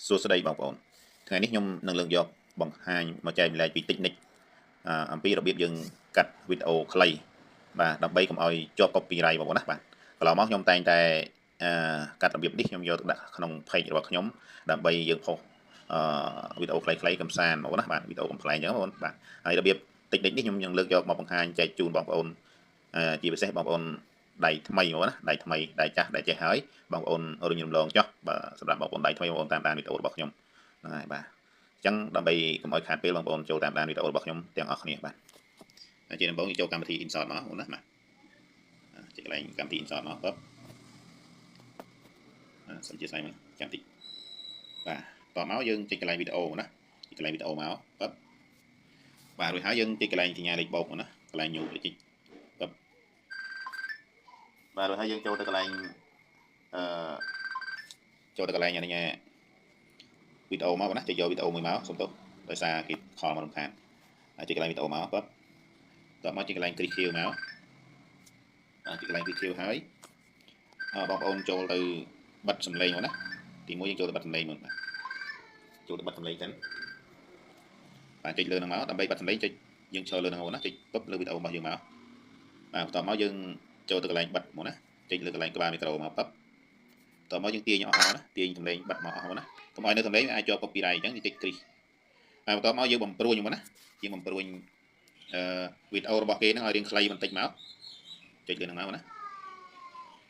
សួស្តីបងប្អូនថ្ងៃនេះខ្ញុំនឹងលើកយកបង្ហាញមកចែកម្លែកពី technique អំពីរបៀបយើងកាត់វីដេអូខ្លីបាទដើម្បីកុំឲ្យជាប់ copyright បងប្អូនណាបាទកន្លងមកខ្ញុំតែងតែកាត់របៀបនេះខ្ញុំយកទៅដាក់ក្នុង page របស់ខ្ញុំដើម្បីយើងផុសវីដេអូខ្លីៗកំសាន្តបងប្អូនណាបាទវីដេអូកំ pl អញ្ចឹងបងប្អូនបាទហើយរបៀប technique នេះខ្ញុំនឹងលើកយកមកបង្ហាញចែកជូនបងប្អូនជាពិសេសបងប្អូនដៃថ្មីបងប្អូនណាដៃថ្មីដៃចាស់ដែលចេះហើយបងប្អូនរុញរំលងចុះបាទសម្រាប់បងប្អូនដៃថ្មីបងប្អូនតាមដានវីដេអូរបស់ខ្ញុំហ្នឹងហើយបាទអញ្ចឹងដើម្បីកុំឲ្យខាតពេលបងប្អូនចូលតាមដានវីដេអូរបស់ខ្ញុំទាំងអស់គ្នាបាទជាដំបូងយើងចូលកម្មវិធី insert មកបងណាបាទចុចកន្លែងកម្មវិធី insert មកបាទសិនជាស្អីមកចាំតិចបាទតមកយើងចុចកន្លែងវីដេអូណាចុចកន្លែងវីដេអូមកបាទរួចហើយយើងចុចកន្លែងសញ្ញាលេខបូកណាកន្លែងញូចុចបាទរួចហើយយើងចូលទៅកន្លែងចូលទៅកន្លែងនេះវីដេអូមកណាចុចយកវីដេអូមួយមកសុំទោសដោយសារគេខលមករំខានចុចកន្លែងវីដេអូមកបាទតមកចុចកន្លែង click here មកចុចកន្លែង click here ហើយបងប្អូនចូលទៅបិទសំឡេងមកណាទីមួយយើងចូលទៅបិទសំឡេងមកបាទចូលទៅបិទសំឡេងទៅបាទចុចលើនឹងមកដើម្បីបិទសំឡេងចុចយើងឈរលើនឹងមកណាចុចពឹបលើវីដេអូរបស់យើងមកបាទបន្តមកយើងចូលទៅកន្លែងបិទមកណាចុចលើកន្លែងក្បាលមីក្រូមកពឹបតមកយើងទាញអស់ណាទាញសំឡេងបិទមកអស់ណាកុំឲ្យនៅសំឡេងវាអាចជាប់ copyright អញ្ចឹងយើងចុចគ្រីសហើយបន្តមកយើងបំព្រួញមកណាយើងបំព្រួញវីដេអូរបស់គេហ្នឹងឲ្យរៀងខ្លីបន្តិចមកចុចលើនឹងមកណា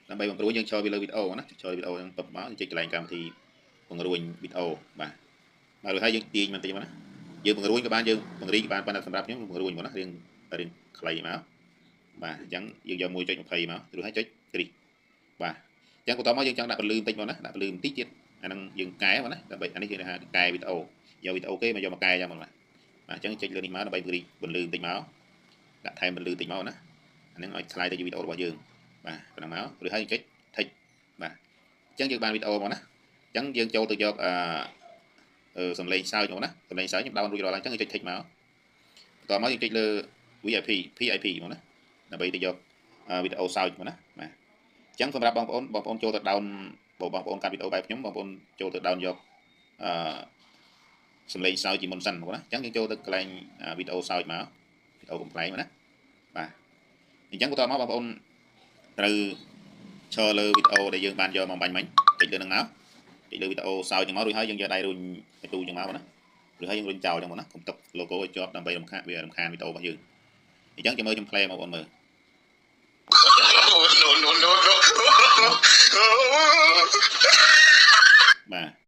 ដើម្បីបំព្រួញយើងឈរវាលើវីដេអូណាឈរវីដេអូហ្នឹងពឹបមកចុចកន្លែងកម្មវិធីបង្រួញវីដេអូបាទរួចហើយយើងទាញបន្តិចមកណាយើងបង្រួញក៏បានយើងបង្រីក៏បានប៉ុន្តែសម្រាប់ខ្ញុំបង្រួញមកណារៀងខ្លីមកបាទអញ្ចឹងយើងយក 1.20 មករួចហើយចុចគ្រីសបាទអញ្ចឹងបន្តមកយើងចង់ដាក់ពលឺបន្តិចមកណាដាក់ពលឺបន្តិចទៀតអាហ្នឹងយើងកែមកណាដើម្បីអានេះគេហៅកែវីដេអូយកវីដេអូគេមកយកមកកែយ៉ាងមកបាទអញ្ចឹងចុចលើនេះមកដើម្បីពង្រីកពលឺបន្តិចមកដាក់ថែមពលឺបន្តិចមកណាអាហ្នឹងឲ្យឆ្លាយទៅជាវីដេអូរបស់យើងបាទប៉ុណ្ណឹងមកឬហើយចុច text បាទអញ្ចឹងយើងបានវីដេអូមកណាអញ្ចឹងយើងចូលទៅយកសំឡេងសើចមកណាសំឡេងសើចខ្ញុំដោនរួចរាល់ហើយអញ្ចឹងចុច text មកបន្តមកយើងចុចលើ VIP មកណាដើម្បីទៅយកវីដេអូសើចមកណាបាទអញ្ចឹងសម្រាប់បងប្អូនចូលទៅដោនបងប្អូនកាត់វីដេអូបែបខ្ញុំបងប្អូនចូលទៅដោនយកសំឡេងសើចជាមុនសិនមកណាអញ្ចឹងយើងចូលទៅកន្លែងវីដេអូសើចមកវីដេអូកំ pl មកណាបាទអញ្ចឹងបន្តមកបងប្អូនត្រូវឈរលើវីដេអូដែលយើងបានយកមកបាញ់មិញចុចលើនឹងមកចុចលើវីដេអូសើចហ្នឹងមករួចហើយយើងយកដៃរុញទៅទូចឹងមកណាឬហើយយើងរុញចោលចឹងមកណាកុំទុក logo ឲ្យជាប់ដើម្បីរំខានវីដេអូរបស់យើងអញ្ចឹងចាំមើលខ្ញុំ play មកបងប្អូនមើលបាទ